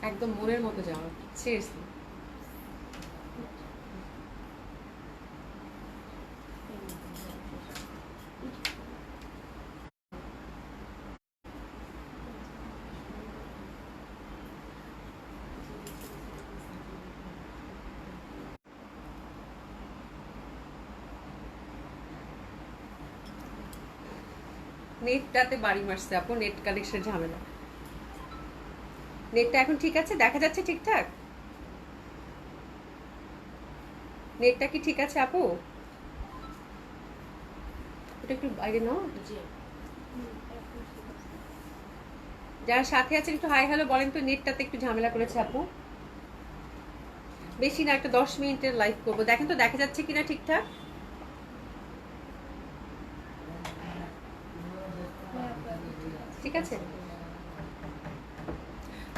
একদম মনের মতো জামা, সিরিয়াসলি। নেটটাতে বাড়ি মারছে আপু, নেট কানেকশন ঝামেলা। নেটটা এখন ঠিক আছে, দেখা যাচ্ছে ঠিকঠাক? নেটটা কি ঠিক আছে আপু? ওটা একটু বাইরে নাও। যারা সাথে আছেন একটু হাই হ্যালো বলেন তো, নেটটাতে একটু ঝামেলা করেছে আপু। বেশি না, একটা 10 মিনিটের লাইভ করবো, দেখেন তো দেখা যাচ্ছে কিনা ঠিকঠাক। ঠিক আছে,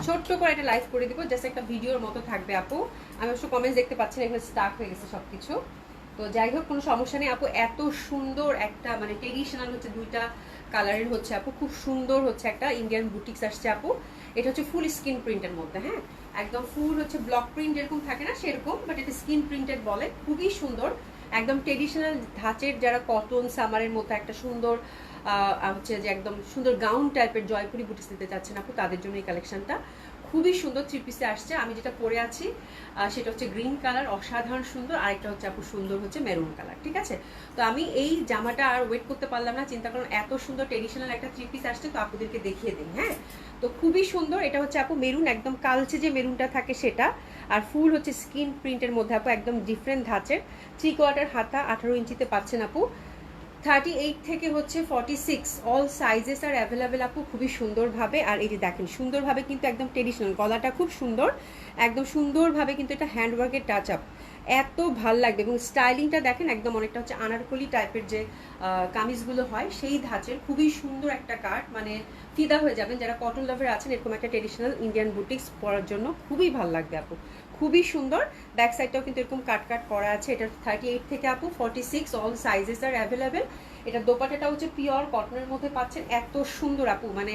ছোট্ট করে একটা লাইভ করে দিব, জাস্ট একটা ভিডিওর মতো থাকবে আপু। আমি অবশ্য কমেন্টস দেখতে পাচ্ছি না, এখানে স্টার্ট হয়ে গেছে সবকিছু। তো যাই হোক, কোনো সমস্যা নেই আপু। এত সুন্দর একটা মানে ট্রেডিশনাল হচ্ছে, দুইটা কালারের হচ্ছে আপু, খুব সুন্দর হচ্ছে একটা ইন্ডিয়ান বুটিক্স আসছে আপু। এটা হচ্ছে ফুল স্কিন প্রিন্টের মধ্যে, হ্যাঁ একদম ফুল হচ্ছে ব্লক প্রিন্ট যেরকম থাকে না সেরকম, বাট এটা স্কিন প্রিন্টেড বলে, খুবই সুন্দর। একদম ট্রেডিশনাল ধাঁচের, যারা কটন সামারের মধ্যে একটা সুন্দর হচ্ছে যে একদম সুন্দর গাউন টাইপের জয়পুরি বুটিক্স নিতে চাচ্ছেন আপু, তাদের জন্য এই কালেকশনটা খুবই সুন্দর। 3 পিসে আসছে। আমি যেটা পরে আছি সেটা হচ্ছে গ্রিন কালার, অসাধারণ সুন্দর। আরেকটা হচ্ছে আপু সুন্দর হচ্ছে মেরুন কালার। ঠিক আছে, তো আমি এই জামাটা আর ওয়েট করতে পারলাম না, চিন্তা করলাম এত সুন্দর ট্রেডিশনাল একটা 3 পিস আসছে, তো আপুদেরকে দেখিয়ে দিই। হ্যাঁ, তো খুবই সুন্দর। এটা হচ্ছে আপু মেরুন, একদম কালচে যে মেরুনটা থাকে সেটা, আর ফুল হচ্ছে স্কিন প্রিন্টের মধ্যে আপু, একদম ডিফারেন্ট ধাঁচের। 3/4 হাতা, 18 ইঞ্চিতে পাচ্ছেন আপু। 38 থেকে হচ্ছে 46 অল সাইজেস আর অ্যাভেলেবেল আপু, খুবই সুন্দরভাবে। আর এই যে দেখেন সুন্দরভাবে কিন্তু একদম ট্রেডিশনাল, গলাটা খুব সুন্দর, একদম সুন্দরভাবে কিন্তু এটা হ্যান্ডওয়ার্কের টাচ আপ, এত ভাল লাগবে। এবং স্টাইলিংটা দেখেন একদম অনেকটা হচ্ছে আনারকলি টাইপের যে কামিজগুলো হয় সেই ধাঁচের, খুবই সুন্দর একটা কাট, মানে ফিদা হয়ে যাবেন যারা কটন লাভার আছেন, এরকম একটা ট্রেডিশনাল ইন্ডিয়ান বুটিক্স পরার জন্য খুবই ভাল লাগবে আপু, খুবই সুন্দর। ব্যাক সাইডটাও কিন্তু এরকম কাট কাট করা আছে। এটা 38 থেকে আপু 46 অল সাইজেস আর অ্যাভেলেবেল। এটা দোপাটাটা হচ্ছে পিওর কটনের মধ্যে পাচ্ছেন, এত সুন্দর আপু, মানে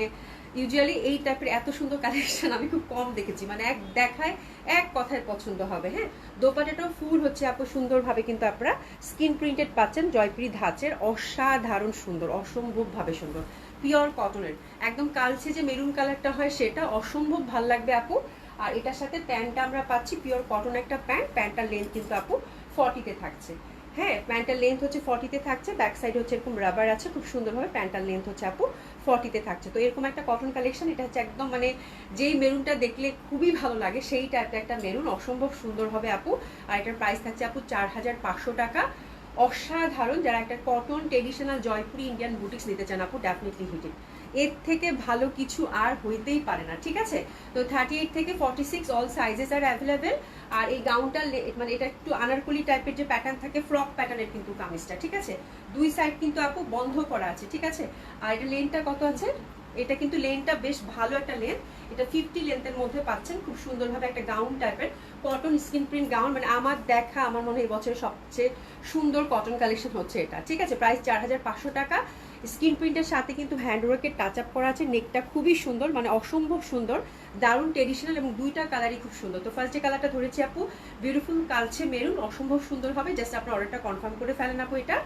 ইউজুয়ালি এই টাইপের এত সুন্দর কালেকশন আমি খুব কম দেখেছি, মানে এক দেখায় এক কথায় পছন্দ হবে। হ্যাঁ, দোপাটাটাও ফুল হচ্ছে আপু সুন্দরভাবে কিন্তু আপনারা স্কিন প্রিন্টেড পাচ্ছেন, জয়পুরি ধাঁচের, অসাধারণ সুন্দর, অসম্ভবভাবে সুন্দর, পিওর কটনের, একদম কালচে যে মেরুন কালারটা হয় সেটা অসম্ভব ভাল লাগবে আপু। আর এটার সাথে প্যান্টটা আমরা পাচ্ছি পিওর কটন একটা প্যান্ট, প্যান্টটার লেন্থ কিন্তু আপু 40-তে থাকছে। হ্যাঁ, প্যান্টটার লেন্থ হচ্ছে 40-তে থাকছে, ব্যাক সাইড হচ্ছে এরকম রাবার আছে খুব সুন্দরভাবে, প্যান্টটার লেন্থ হচ্ছে আপু 40-তে থাকছে। তো এরকম একটা কটন কালেকশন, এটা হচ্ছে একদম মানে যেই মেরুনটা দেখলে খুবই ভালো লাগে সেই টাইপের একটা মেরুন, অসম্ভব সুন্দর হবে আপু। আর এটার প্রাইস থাকছে আপু 4500 টাকা। অসাধারণ, যারা একটা cotton traditional Jaipuri Indian boutiques নিতে চান আপু, ডেফিনেটলি হিটেড, এর থেকে ভালো কিছু আর হইতেই পারে না। ঠিক আছে, তো 38 থেকে 46 অল সাইজেস আর অ্যাভেলেবেল। আর এই গাউনটা মানে এটা একটু আনারকলি টাইপের যে প্যাটার্ন থাকে, ফ্রক প্যাটার্নের কিন্তু কামিজটা। ঠিক আছে, দুই সাইড কিন্তু আপু বন্ধ করা আছে। ঠিক আছে, আর এটা লেনটা কত আছে, এটা কিন্তু লেনটা বেশ ভালো একটা লেন, এটা 50 লেন্থের মধ্যে পাচ্ছেন, খুব সুন্দরভাবে একটা গাউন টাইপের কটন স্কিন প্রিন্ট গাউন, মানে আমার দেখা আমার মনে হয় এবছরের সবচেয়ে সুন্দর কটন কালেকশন হচ্ছে এটা। ঠিক আছে, প্রাইস 4500 টাকা। স্কিন প্রিন্টের সাথে কিন্তু হ্যান্ডওয়ার্কের টাচ আপ করা আছে, নেকটা খুবই সুন্দর, মানে অসম্ভব সুন্দর, দারুণ ট্রেডিশনাল, এবং দুইটা কালারই খুব সুন্দর। তো ফার্স্ট যে কালারটা ধরেছি আপু বিউটিফুল কালচে মেরুন, অসম্ভব সুন্দর হবে, জাস্ট আপনার অর্ডারটা কনফার্ম করে ফেলেন আপু এটা।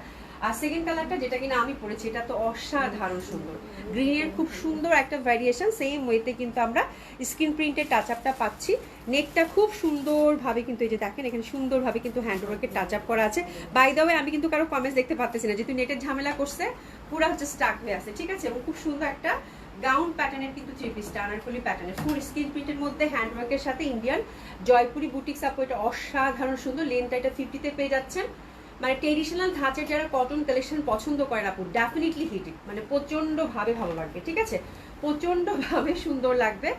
আর সেকেন্ড কালারটা যেটা কিনা আমি পরেছি, এটা তো অসাধারণ সুন্দর, গ্রিনের খুব সুন্দর একটা ভ্যারিয়েশন, সেম ওয়েতে কিন্তু আমরা স্ক্রিন প্রিন্টের টাচ আপটা পাচ্ছি। নেকটা খুব সুন্দরভাবে কিন্তু এই যে দেখেন এখানে সুন্দরভাবে কিন্তু হ্যান্ডওয়ার্কের টাচ আপ করা আছে। বাই দ্য ওয়ে, আমি কিন্তু কারো কমেন্টস দেখতে পাচ্ছি না, যেহেতু নেটের ঝামেলা করছে পুরো হচ্ছে স্টাক হয়ে আছে। ঠিক আছে, এবং খুব সুন্দর একটা গাউন প্যাটার্নের কিন্তু 3 পিসটা আনারকলি প্যাটার্নের ফুল স্ক্রিন প্রিন্টের মধ্যে হ্যান্ডওয়ার্কের সাথে ইন্ডিয়ান জয়পুরি বুটিক্স আপু, এটা অসাধারণ সুন্দর। লেনটা এটা 50-তে পেয়ে যাচ্ছেন, মানে ট্রেডিশনাল ধাঁচের যারা কটন কালেকশন পছন্দ করেন আপু, ডেফিনেটলি হিটিং, মানে প্রচন্ডভাবে ভালো লাগবে। ঠিক আছে, প্রচন্ডভাবে সুন্দর লাগবে,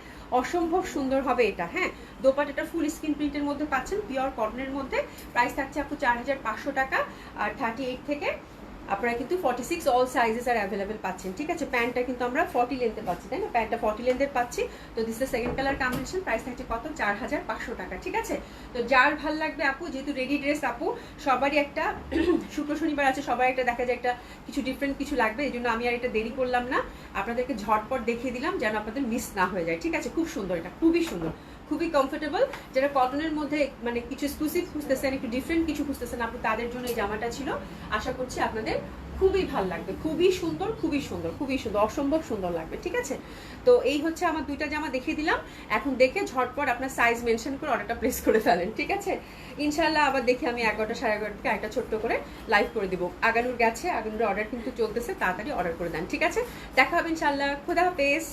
অসম্ভব সুন্দর হবে এটা। হ্যাঁ, দোপাটাটা ফুল স্ক্রিন প্রিন্টের মধ্যে পাচ্ছেন, পিওর কটনের মধ্যে, প্রাইস থাকছে আপু 4500 টাকা। আর 38 থেকে আপনারা কিন্তু 46 অল সাইজেস আর অ্যাভেলেবেল পাচ্ছেন। ঠিক আছে, প্যান্টটা কিন্তু আমরা 40 লেন্থে পাচ্ছি, তাই না, প্যান্টটা 40 লেন্থের পাচ্ছি। তো this the second colour combination, price থাকছে কত, 4500 টাকা। ঠিক আছে, তো যার ভাল লাগবে আপু, যেহেতু রেডি ড্রেস আপু সবারই একটা শুক্র শনিবার আছে, সবাই একটা দেখা যায় একটা কিছু ডিফারেন্ট কিছু লাগবে, এই জন্য আমি আর এটা দেরি করলাম না, আপনাদেরকে ঝটপট দেখিয়ে দিলাম যেন আপনাদের মিস না হয়ে যায়। ঠিক আছে, খুব সুন্দর, এটা খুবই সুন্দর, খুবই কমফোর্টেবল। যারা কটনের মধ্যে মানে কিছু এক্সক্লুসিভ খুঁজতেছেন, একটু ডিফারেন্ট কিছু খুঁজতেছেন আপু, তাদের জন্য এই জামাটা ছিল। আশা করছি আপনাদের খুবই ভালো লাগবে, খুবই সুন্দর, খুবই সুন্দর, খুবই সুন্দর, অসম্ভব সুন্দর লাগবে। ঠিক আছে, তো এই হচ্ছে আমার দুইটা জামা দেখিয়ে দিলাম। এখন দেখে ঝটপট আপনার সাইজ মেনশন করে অর্ডারটা প্লেস করে ফেলেন। ঠিক আছে, ইনশাল্লাহ আবার দেখি আমি 11টা 11:30 একটা ছোট্ট করে লাইভ করে দিব। আগানুর গেছে, আগানুর অর্ডার কিন্তু চলতেছে, তাড়াতাড়ি অর্ডার করে দেন। ঠিক আছে, দেখা হবে ইনশাল্লাহ। খুদা হাফেজ।